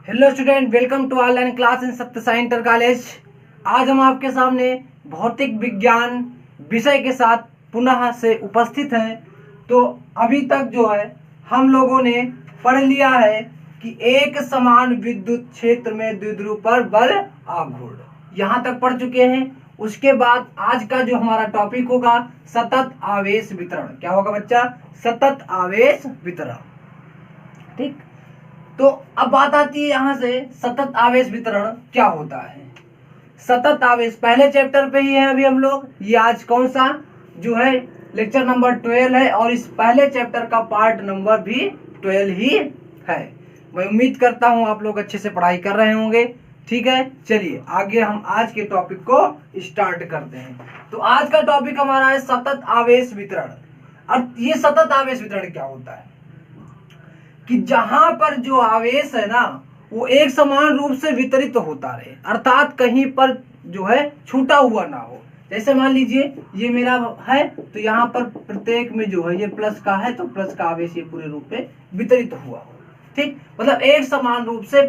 Hello student, welcome to online class in Satya Sai inter college. आज हम आपके सामने भौतिक विज्ञान विषय के साथ पुनः से उपस्थित हैं। तो अभी तक जो है हम लोगों ने पढ़ लिया है कि एक समान विद्युत क्षेत्र में द्विध्रुव पर बल आघूर्ण, यहाँ तक पढ़ चुके हैं। उसके बाद आज का जो हमारा टॉपिक होगा सतत आवेश वितरण। क्या होगा बच्चा? सतत आवेश वितरण। ठीक, तो अब बात आती है यहां से सतत आवेश वितरण क्या होता है। सतत आवेश पहले चैप्टर पे ही है अभी हम लोग। ये आज कौन सा जो है लेक्चर नंबर 12 है और इस पहले चैप्टर का पार्ट नंबर भी 12 ही है। मैं उम्मीद करता हूं आप लोग अच्छे से पढ़ाई कर रहे होंगे। ठीक है, चलिए आगे हम आज के टॉपिक को स्टार्ट करते हैं। तो आज का टॉपिक हमारा है सतत आवेश वितरण। अब ये सतत आवेश वितरण क्या होता है कि जहां पर जो आवेश है ना वो एक समान रूप से वितरित होता रहे, अर्थात कहीं पर जो है छूटा हुआ ना हो। जैसे मान लीजिए ये मेरा है तो यहाँ पर प्रत्येक में जो है ये प्लस का है तो प्लस का आवेश ये पूरे रूप में वितरित हुआ हो। ठीक, मतलब एक समान रूप से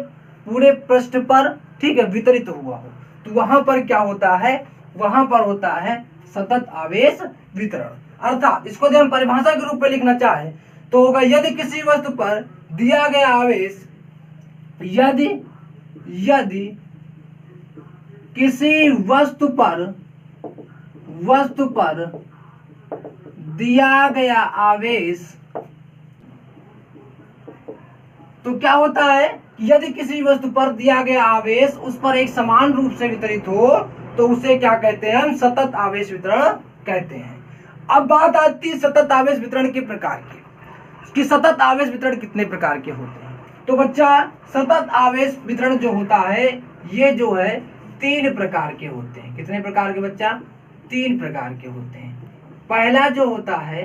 पूरे पृष्ठ पर, ठीक है, वितरित हुआ हो। तो वहां पर क्या होता है? वहां पर होता है सतत आवेश वितरण। अर्थात इसको यदि हम परिभाषा के रूप में लिखना चाहे तो होगा यदि किसी वस्तु पर दिया गया आवेश, यदि किसी वस्तु पर दिया गया आवेश, तो क्या होता है यदि किसी वस्तु पर दिया गया आवेश उस पर एक समान रूप से वितरित हो तो उसे क्या कहते हैं? हम सतत आवेश वितरण कहते हैं। अब बात आती है सतत आवेश वितरण के प्रकार की कि सतत आवेश वितरण कितने प्रकार के होते हैं। तो बच्चा सतत आवेश वितरण जो होता है ये जो है 3 प्रकार के होते हैं। कितने प्रकार के बच्चा? 3 प्रकार के होते हैं। पहला जो होता है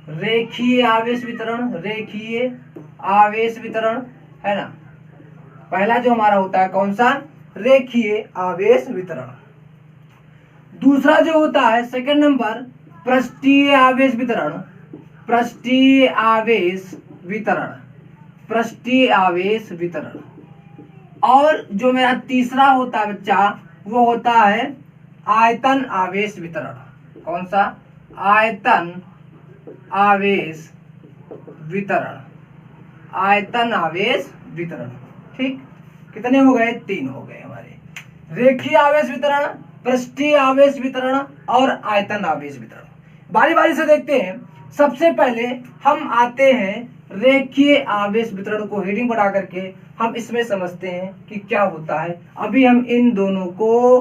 रेखीय आवेश वितरण, रेखीय आवेश वितरण है ना। पहला जो हमारा होता है कौन सा? रेखीय आवेश वितरण। दूसरा जो होता है सेकंड नंबर पृष्ठीय आवेश वितरण, पृष्ठीय आवेश वितरण, पृष्ठीय आवेश वितरण। और जो मेरा तीसरा होता है बच्चा वो होता है आयतन आवेश वितरण। कौन सा? आयतन आवेश वितरण, आयतन आवेश वितरण। ठीक, कितने हो गए? 3 हो गए हमारे। रेखीय आवेश वितरण, पृष्ठीय आवेश वितरण और आयतन आवेश वितरण। बारी बारी से देखते हैं। सबसे पहले हम आते हैं रेखीय आवेश वितरण को हेडिंग बढ़ा करके हम इसमें समझते हैं कि क्या होता है। अभी हम इन दोनों को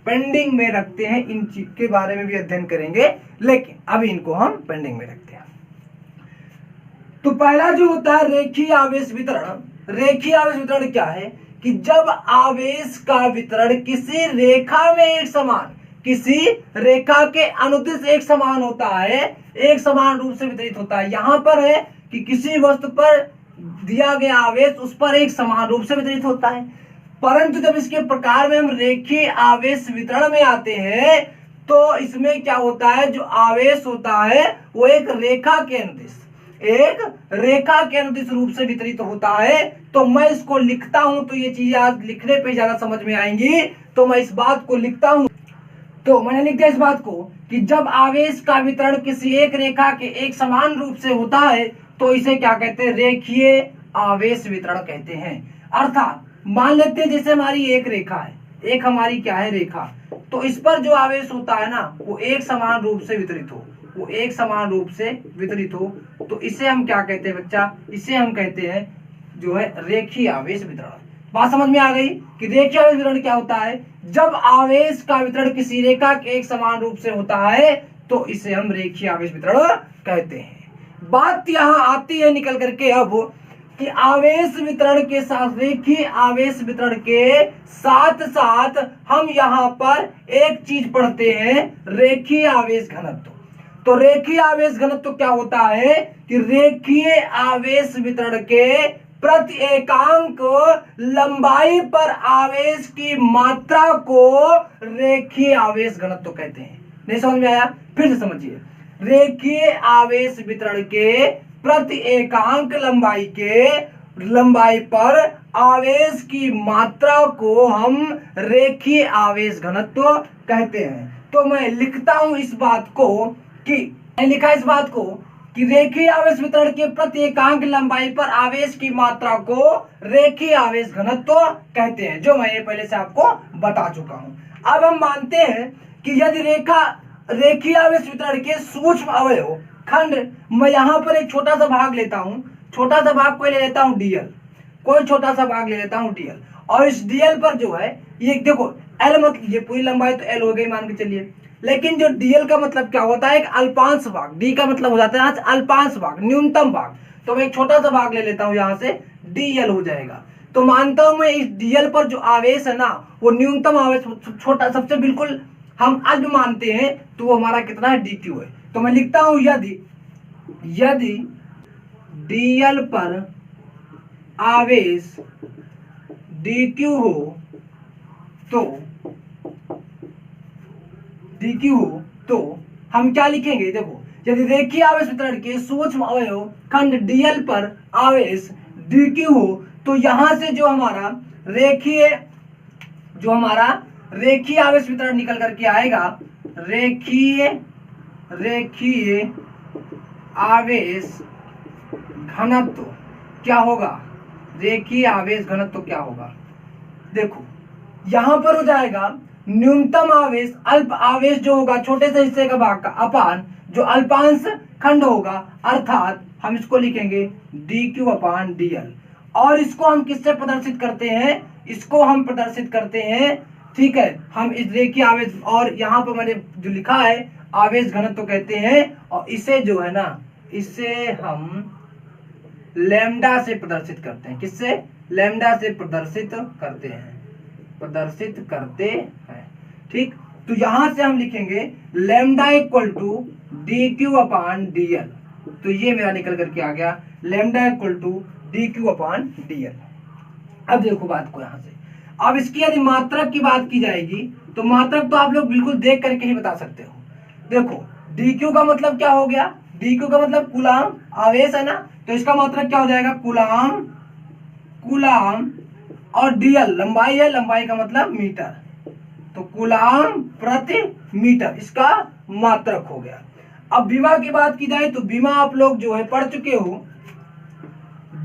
पेंडिंग में रखते हैं, इन चीज के बारे में भी अध्ययन करेंगे लेकिन अभी इनको हम पेंडिंग में रखते हैं। तो पहला जो होता है रेखीय आवेश वितरण। रेखीय आवेश वितरण क्या है कि जब आवेश का वितरण किसी रेखा में एक समान, किसी रेखा के अनुदिश एक समान होता है, एक समान रूप से वितरित होता है। यहां पर है कि किसी वस्तु पर दिया गया आवेश उस पर एक समान रूप से वितरित होता है। परंतु जब इसके प्रकार में हम रेखीय आवेश वितरण में आते हैं तो इसमें क्या होता है? जो आवेश होता है वो एक रेखा के अनुदिश, एक रेखा के अनुदिश रूप से वितरित होता है। तो मैं इसको लिखता हूं तो ये चीजें आज लिखने पे ज्यादा समझ में आएंगी। तो मैं इस बात को लिखता हूं, तो मैंने लिख दिया इस बात को कि जब आवेश का वितरण किसी एक रेखा के एक समान रूप से होता है तो इसे क्या कहते हैं? रेखीय आवेश वितरण कहते हैं। अर्थात मान लेते हैं जैसे हमारी एक रेखा है, एक हमारी क्या है? रेखा। तो इस पर जो आवेश होता है ना वो एक समान रूप से वितरित हो, वो एक समान रूप से वितरित हो तो इसे हम क्या कहते हैं बच्चा? इसे हम कहते हैं जो है रेखीय आवेश वितरण। बात समझ में आ गई कि रेखीय आवेश वितरण क्या होता है? जब आवेश का वितरण किसी रेखा के एक समान रूप से होता है तो इसे हम रेखीय आवेश वितरण कहते हैं। बात यहां आती है निकल करके अब कि आवेश वितरण के साथ, रेखीय आवेश वितरण के साथ साथ हम यहां पर एक चीज पढ़ते हैं, रेखीय आवेश घनत्व। तो रेखीय आवेश घनत्व क्या होता है कि रेखीय आवेश वितरण के प्रति एकांक लंबाई पर आवेश की मात्रा को रेखीय आवेश घनत्व कहते हैं। नहीं समझ में आया? फिर से समझिए। रेखीय आवेश वितरण के प्रति एकांक लंबाई के लंबाई पर आवेश की मात्रा को हम रेखीय आवेश घनत्व कहते हैं। तो मैं लिखता हूं इस बात को कि लिखा इस बात को कि रेखीय आवेश वितरण के प्रति एकांक लंबाई पर आवेश की मात्रा को रेखीय आवेश घनत्व कहते हैं, जो मैं ये पहले से आपको बता चुका हूं। अब हम मानते हैं कि यदि रेखीय आवेश वितरण के सूक्ष्म अवयव खंड, मैं यहां पर एक छोटा सा भाग लेता हूं, छोटा सा भाग कोई ले लेता हूं डीएल, कोई छोटा सा भाग ले लेता हूं डीएल, और इस डीएल पर जो है ये देखो एल मतलब ये पूरी लंबाई तो एल हो गई मान के चलिए, लेकिन जो डीएल का मतलब क्या होता है, एक अल्पांश भाग, डी का मतलब हो जाता है आज अल्पांश भाग, न्यूनतम भाग। तो मैं एक छोटा सा भाग ले लेता हूं, यहां से डीएल हो जाएगा। तो मानता हूं मैं इस डीएल पर जो आवेश है ना वो न्यूनतम आवेश छोटा सबसे बिल्कुल हम अल्प मानते हैं, तो वो हमारा कितना है, डीक्यू है। तो मैं लिखता हूं यदि डीएल पर आवेश dq हो तो हम क्या लिखेंगे, देखो यदि रेखीय आवेश वितरण के सूक्ष्म अवयव खंड dl पर आवेश dq हो तो यहां से जो हमारा रेखीय आवेश वितरण निकल करके आएगा, रेखीय आवेश घनत्व क्या होगा, रेखीय आवेश घनत्व क्या होगा, देखो यहां पर हो जाएगा न्यूनतम आवेश अल्प आवेश जो होगा छोटे से हिस्से का भाग का अपान जो अल्पांश खंड होगा, अर्थात हम इसको लिखेंगे dq अपान dl। और इसको हम किससे प्रदर्शित करते हैं, इसको हम प्रदर्शित करते हैं, ठीक है, हम इस रेखीय आवेश, और यहाँ पर मैंने जो लिखा है आवेश घनत्व कहते हैं, और इसे जो है ना इसे हम लैम्डा से प्रदर्शित करते हैं, किससे, लैम्डा से प्रदर्शित करते हैं, ठीक। तो यहां से हम लिखेंगे lambda equal to dq upon dl। तो ये मेरा निकल करके आ गया lambda equal to dq upon dl। अब देखो बात को यहां से, अब इसकी यदि मात्रक की बात की जाएगी तो मात्रक तो आप लोग बिल्कुल देख करके ही बता सकते हो। देखो dq का मतलब क्या हो गया, dq का मतलब कूलाम आवेश है ना, तो इसका मात्रक क्या हो जाएगा, कूलाम, और dl लंबाई है, लंबाई का मतलब मीटर, तो कूलाम प्रति मीटर इसका मात्रक हो गया। अब विमा की बात की जाए तो विमा आप लोग जो है पढ़ चुके हो,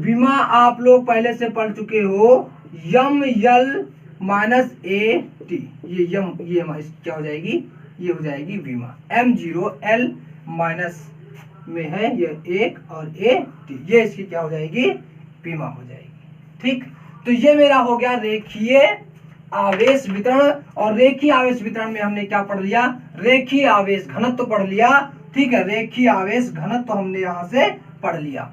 विमा आप लोग पहले से पढ़ चुके हो, यम यल माइनस ए टी, ये यम ये क्या हो जाएगी, ये हो जाएगी विमा, m0 l माइनस में है ये 1 और ए टी, ये इसकी क्या हो जाएगी, विमा हो जाएगी, ठीक। तो ये मेरा हो गया रेखीय आवेश वितरण, और रेखीय आवेश वितरण में हमने क्या पढ़ लिया, रेखीय आवेश घनत्व पढ़ लिया, ठीक है, रेखीय आवेश घनत्व हमने यहां से पढ़ लिया,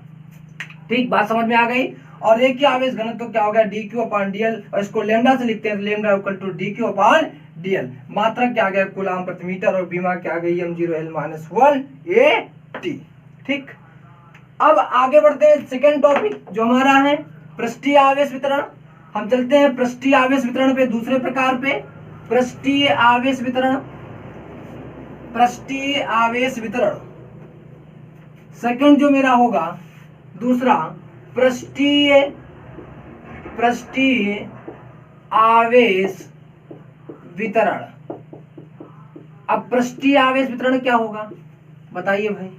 ठीक, बात समझ में आ गई। और रेखीय आवेश घनत्व क्या हो गया, dq अपान dl, और इसको लैम्डा से लिखते हैं, lambda equal to dq upon dl, मात्रक क्या आ गया, कूलाम प्रति मीटर, और बीमा क्या आ गई, m0 l minus 1 a t, ठीक। अब आगे बढ़ते हैं सेकेंड टॉपिक जो हमारा है पृष्ठीय आवेश वितरण। हम चलते हैं पृष्ठीय आवेश वितरण पे, दूसरे प्रकार पे, पृष्ठीय आवेश वितरण सेकंड जो मेरा होगा, दूसरा पृष्ठीय आवेश वितरण। अब पृष्ठीय आवेश वितरण क्या होगा, बताइए भाई।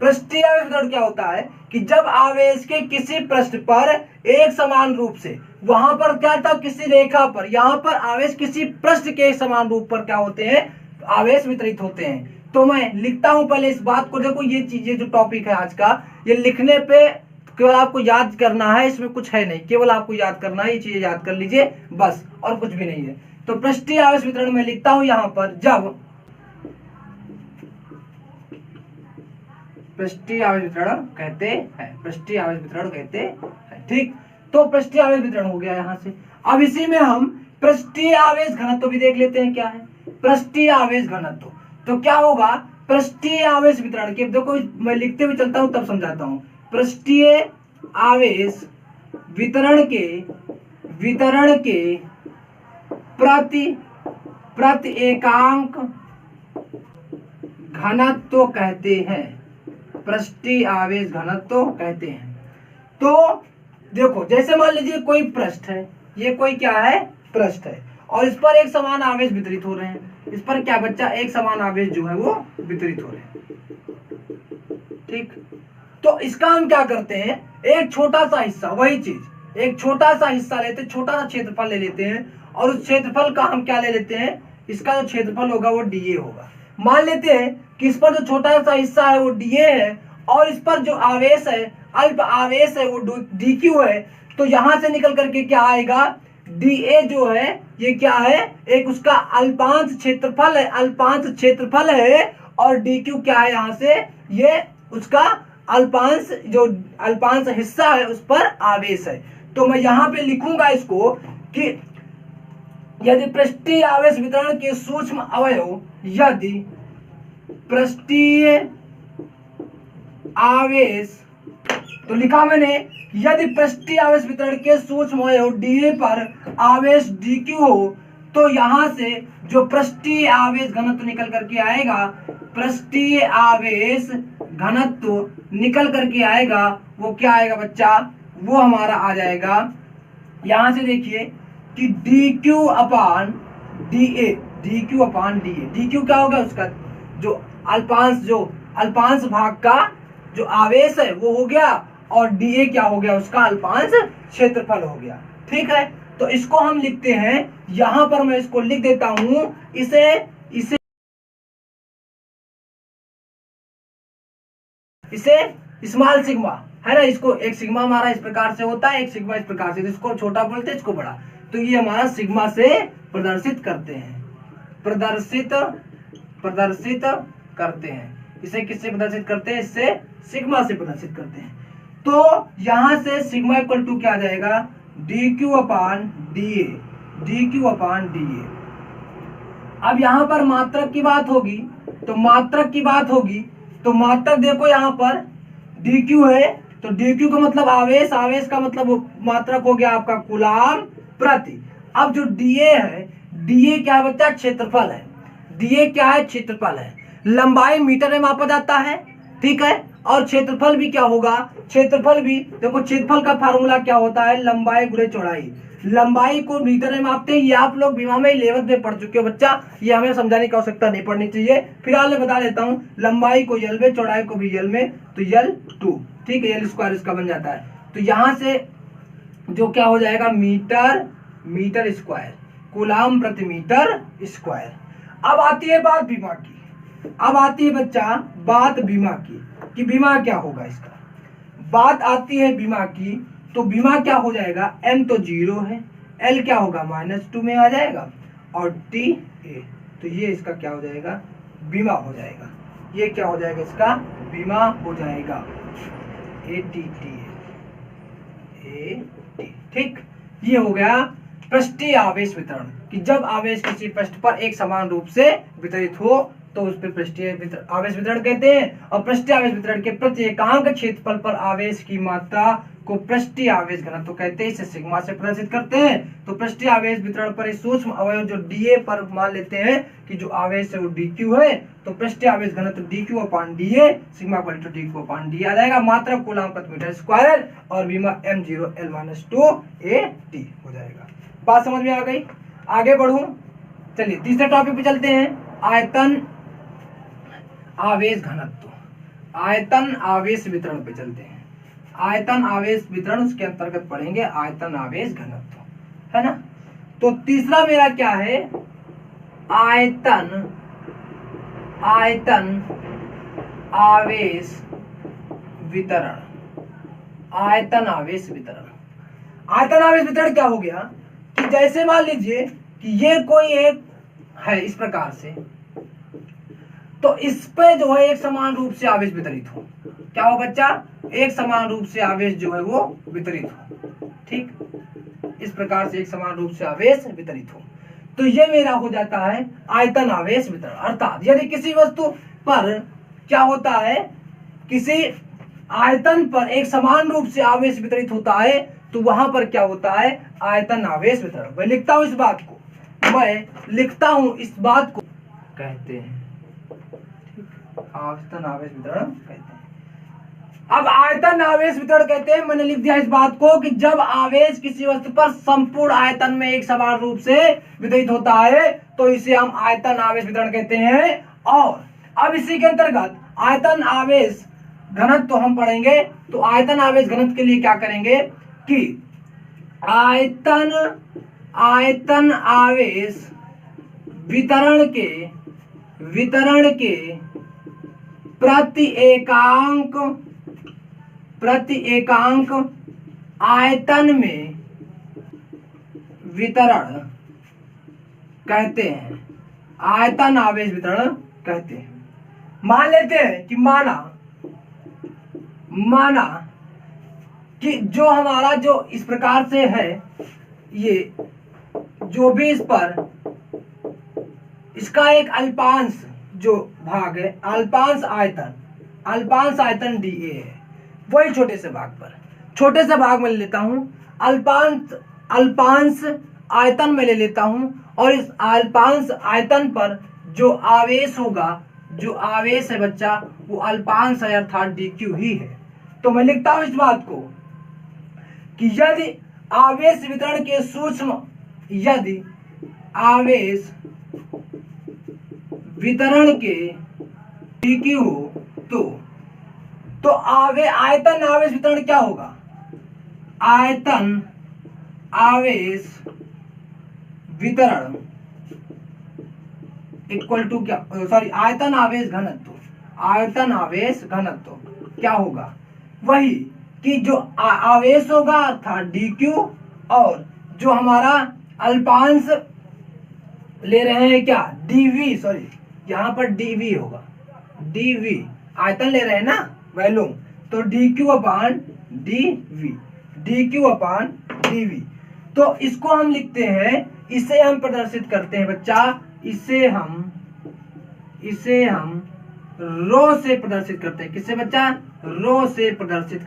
पृष्ठीय आवेश वितरण क्या होता है कि जब आवेश के किसी पृष्ठ पर एक समान रूप से, वहां पर क्या था, किसी रेखा पर, यहां पर आवेश किसी पृष्ठ के समान रूप पर क्या होते हैं, आवेश वितरित होते हैं। तो मैं लिखता हूं पहले इस बात को, देखो ये चीजें जो टॉपिक है आज का, ये लिखने पे केवल आपको याद करना है, इसमें कुछ है नहीं, केवल आपको याद करना है, ये चीजें याद कर लीजिए बस, और कुछ भी नहीं है। तो पृष्ठीय आवेश वितरण में लिखता हूं यहां पर, जब पृष्ठीय आवेश वितरण कहते हैं, पृष्ठीय आवेश वितरण कहते हैं, ठीक। तो पृष्ठीय आवेश वितरण हो गया यहां से। अब इसी में हम पृष्ठीय आवेश घनत्व भी देख लेते हैं क्या है, पृष्ठीय आवेश घनत्व। तो क्या होगा, पृष्ठीय आवेश वितरण के, देखो मैं लिखते हुए चलता हूं तब समझाता हूं, पृष्ठीय आवेश वितरण के प्रति एकांक घनत्व कहते हैं, पृष्ठीय आवेश घनत्व कहते हैं। तो देखो जैसे मान लीजिए कोई पृष्ठ है, ये कोई क्या है, पृष्ठ है, और इस पर एक समान आवेश वितरित हो रहे हैं। इस पर क्या बच्चा, एक समान आवेश जो है वो वितरित हो रहे हैं। ठीक, तो इसका हम क्या करते हैं, एक छोटा सा हिस्सा, वही चीज एक छोटा सा हिस्सा लेते हैं, छोटा सा क्षेत्रफल ले लेते हैं, और उस क्षेत्रफल का हम क्या ले लेते हैं, इसका जो क्षेत्रफल होगा वो डीए होगा। मान लेते हैं कि इस पर जो छोटा सा हिस्सा है वो डीए है, और इस पर जो आवेश है, अल्प आवेश है, वो डी क्यू है। तो यहां से निकल करके क्या आएगा, डीए जो है ये क्या है, एक उसका अल्पांश क्षेत्रफल है, अल्पांश क्षेत्रफल है, और डी क्यू क्या है, यहां से ये उसका अल्पांश, जो अल्पांश हिस्सा है उस पर आवेश है। तो मैं यहां पे लिखूंगा इसको कि यदि पृष्ठीय आवेश वितरण के सूक्ष्म अवयव, यदि पृष्ठीय आवेश, तो लिखा मैंने यदि पृष्ठीय आवेश वितरण के सूक्ष्म अवयव डीए पर आवेश डीक्यू हो, तो यहां से जो पृष्ठीय आवेश घनत्व निकल करके आएगा, पृष्ठीय आवेश घनत्व निकल करके आएगा, वो क्या आएगा बच्चा, वो हमारा आ जाएगा, यहां से देखिए कि D Q upon D A, D Q upon D A. D Q क्या होगा, उसका जो अल्पांश भाग का जो आवेश है वो हो गया, और डी ए क्या हो गया, उसका अल्पांश क्षेत्रफल हो गया। ठीक है, तो इसको हम लिखते हैं, यहां पर मैं इसको लिख देता हूं, इसे स्मॉल सिग्मा है ना, इसको एक सिग्मा हमारा इस प्रकार से होता है, एक सिग्मा इस प्रकार से, इसको छोटा बोलते हैं, इसको बड़ा। तो ये हमारा सिग्मा से प्रदर्शित करते हैं, प्रदर्शित करते हैं। इसे किससे प्रदर्शित करते हैं, इससे सिग्मा से प्रदर्शित करते हैं। तो यहां से सिग्मा इक्वल टू क्या आ जाएगा, D Q upon D A, D Q upon D A. अब यहां पर मात्रक की बात होगी, तो मात्रक देखो यहां पर डी क्यू है, तो डी क्यू का मतलब आवेश, आवेश का मतलब मात्रक हो गया आपका कूलाम प्रति। अब जो डीए है, डीए क्या है बच्चा, क्षेत्रफल है, डीए क्या है, क्षेत्रफल है। लंबाई मीटर में मापा जाता है, ठीक है, और क्षेत्रफल भी क्या होगा, क्षेत्रफल भी देखो, क्षेत्रफल का फार्मूला क्या होता है, लंबाई गुणे चौड़ाई। लंबाई को मीटर में मापते हैं, ये आप लोग बीमा में 11th में पढ़ चुके हो बच्चा, ये हमें समझाने की आवश्यकता नहीं पड़नी चाहिए। फिलहाल मैं बता देता हूँ, लंबाई को यल में, चौड़ाई को भी यल में, तो यल 2, ठीक है, यल स्क्वायर इसका बन जाता है। तो यहां से जो क्या हो जाएगा, मीटर स्क्वायर, कूलाम प्रति मीटर स्क्वायर। अब आती है बात बीमा की, अब आती है बच्चा बात बीमा की, कि बीमा क्या होगा, इसका बात आती है बीमा की। तो बीमा क्या हो जाएगा, m तो 0 है, l क्या होगा -2 में आ जाएगा, और t a, तो ये इसका क्या हो जाएगा, बीमा हो जाएगा। ये क्या हो जाएगा, इसका बीमा हो जाएगा, ATT, ठीक। ये हो गया पृष्ठीय आवेश वितरण, कि जब आवेश किसी पृष्ठ पर एक समान रूप से वितरित हो तो उस पर पृष्ठीय आवेश वितरण कहते हैं। और पृष्ठीय आवेश वितरण के प्रति एकांक क्षेत्रफल पर आवेश की मात्रा को पृष्ठीय आवेश घनत्व कहते हैं, इसे सिग्मा से प्रदर्शित करते हैं। तो पृष्ठीय आवेश वितरण पर इस सूक्ष्म अवयव जो डीए पर मान लेते हैं कि जो आवेश है वो डीक्यू है, तो पृष्ठीय आवेश घनत्व d Q upon d A, sigma equal to d Q upon d आ जाएगा, मात्रा कूलाम प्रति मीटर स्क्वायर, और बीमा m0 l-2 AT हो जाएगा। बात समझ में आ गई, आगे बढ़ूं, चलिए तीसरे टॉपिक पे चलते हैं, आयतन आवेश घनत्व, आयतन आवेश वितरण पे चलते हैं। आयतन आवेश वितरण, उसके अंतर्गत पढ़ेंगे आयतन आवेश घनत्व, है ना। तो तीसरा मेरा क्या है, आयतन आवेश वितरण, आयतन आवेश वितरण। आयतन आवेश वितरण क्या हो गया, कि जैसे मान लीजिए कि ये कोई एक है इस प्रकार से, तो इस पे जो है एक समान रूप से आवेश वितरित हो, क्या हो बच्चा, एक समान रूप से आवेश जो है वो वितरित हो, ठीक, इस प्रकार से एक समान रूप से आवेश वितरित हो, तो ये मेरा हो जाता है आयतन आवेश वितरण। अर्थात यदि किसी वस्तु पर क्या होता है, किसी आयतन पर एक समान रूप से आवेश वितरित होता है, तो वहां पर क्या होता है, आयतन आवेश वितरण। मैं लिखता हूं इस बात को, कहते हैं, आयतन आवेश वितरण कहते हैं। अब आयतन आवेश वितरण कहते हैं, मैंने लिख दिया इस बात को कि जब आवेश किसी वस्तु पर संपूर्ण आयतन में एक समान रूप से वितरित होता है तो इसे हम आयतन आवेश वितरण कहते हैं। और अब इसी के अंतर्गत आयतन आवेश घनत्व तो हम पढ़ेंगे। तो आयतन आवेश घनत्व के लिए क्या करेंगे कि आयतन आवेश वितरण के प्रति एकांक आयतन में वितरण कहते हैं, आयतन आवेश वितरण कहते हैं। मान लेते हैं कि माना कि जो हमारा जो इस प्रकार से है, ये जो भी इस पर इसका एक अल्पांश जो भाग है, अल्पांश आयतन dA है, वही छोटे से भाग में ले लेता हूं, अल्पांश आयतन में ले लेता हूं, और इस अल्पांश आयतन पर जो आवेश होगा, जो आवेश है बच्चा, वो अल्पांश है अर्थात dQ ही है। तो मैं लिखता हूं इस बात को कि यदि आवेश वितरण के सूक्ष्म, यदि आवेश वितरण के dQ हो तो आयतन आवेश वितरण क्या होगा, आयतन आवेश वितरण इक्वल टू क्या, सॉरी, आयतन आवेश घनत्व क्या होगा, वही कि जो आवेश होगा अर्थात dQ, और जो हमारा अल्पांश ले रहे हैं क्या, dV, सॉरी यहाँ पर dV होगा, dV आयतन ले रहे हैं ना वैल्यूम, तो dQ अपान dV। तो इसको हम लिखते हैं, इसे हम प्रदर्शित करते हैं बच्चा, इसे हम रो से प्रदर्शित करते हैं। किससे बच्चा, रो से प्रदर्शित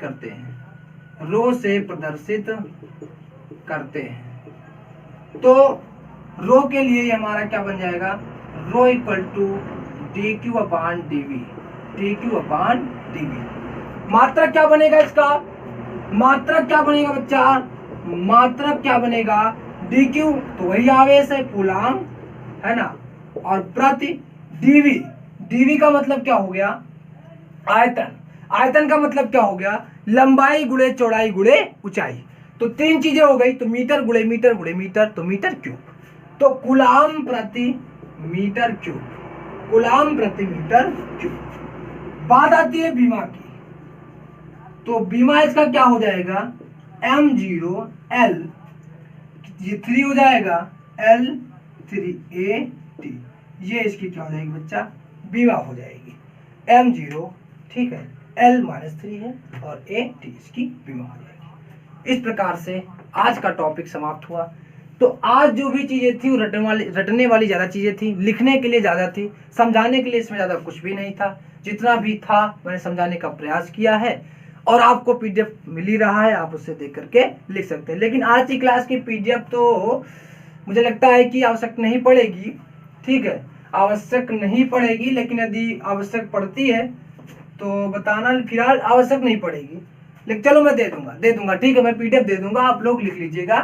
करते हैं। तो रो के लिए हमारा क्या बन जाएगा, rho equal to dQ upon dV। मात्रक क्या बनेगा इसका, मात्रक क्या बनेगा बच्चा, मात्रक क्या बनेगा, dQ तो वही आवेश है, कूलाम है ना, और प्रति dV का मतलब क्या हो गया, आयतन का मतलब क्या हो गया, लंबाई गुणे चौड़ाई गुणे ऊंचाई। तो तीन चीजें हो गई, तो मीटर गुणे मीटर गुणे मीटर, तो मीटर क्यूब, तो कूलाम प्रति मीटर क्यूब। बात आती है बीमा की, तो बीमा इसका क्या हो जाएगा, m0L, ये 3 हो जाएगा L3AT, ये इसकी क्या हो जाएगी बच्चा, बीमा हो जाएगी m0, ठीक है, L-3 है और AT इसकी बीमा हो जाएगी। इस प्रकार से आज का टॉपिक समाप्त हुआ। तो आज जो भी चीजें थी वो रटने वाली ज्यादा चीजें थी, लिखने के लिए ज्यादा थी, समझाने के लिए इसमें ज्यादा कुछ भी नहीं था। जितना भी था मैंने समझाने का प्रयास किया है, और आपको पीडीएफ मिल ही रहा है, आप उससे देख करके लिख सकते हैं। लेकिन आज की क्लास की पीडीएफ तो मुझे लगता है कि आवश्यक नहीं पड़ेगी, ठीक है, आवश्यक नहीं पड़ेगी, लेकिन यदि आवश्यक पड़ती है तो बताना, फिलहाल आवश्यक नहीं पड़ेगी, लेकिन चलो मैं दे दूंगा, ठीक है, मैं पीडीएफ दे दूंगा, आप लोग लिख लीजिएगा।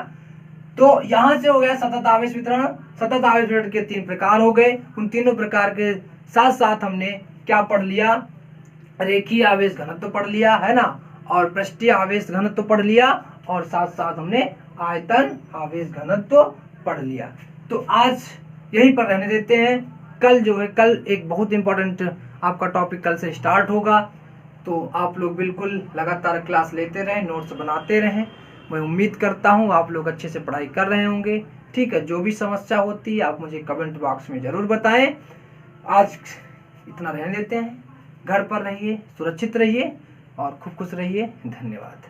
तो यहाँ से हो गया सतत आवेश वितरण। सतत आवेश वितरण के 3 प्रकार हो गए। उन तीनों प्रकार के साथ साथ हमने क्या पढ़ लिया, रेखीय आवेश घनत्व पढ़ लिया है ना, और पृष्ठीय आवेश घनत्व पढ़ लिया, और साथ साथ हमने आयतन आवेश घनत्व पढ़ लिया। तो आज यहीं पर रहने देते हैं। कल जो है, कल एक बहुत इंपॉर्टेंट आपका टॉपिक कल से स्टार्ट होगा, तो आप लोग बिल्कुल लगातार क्लास लेते रहें, नोट्स बनाते रहें। मैं उम्मीद करता हूँ आप लोग अच्छे से पढ़ाई कर रहे होंगे, ठीक है। जो भी समस्या होती है आप मुझे कमेंट बॉक्स में ज़रूर बताएं। आज इतना रहने देते हैं। घर पर रहिए, सुरक्षित रहिए और खूब खुश रहिए। धन्यवाद।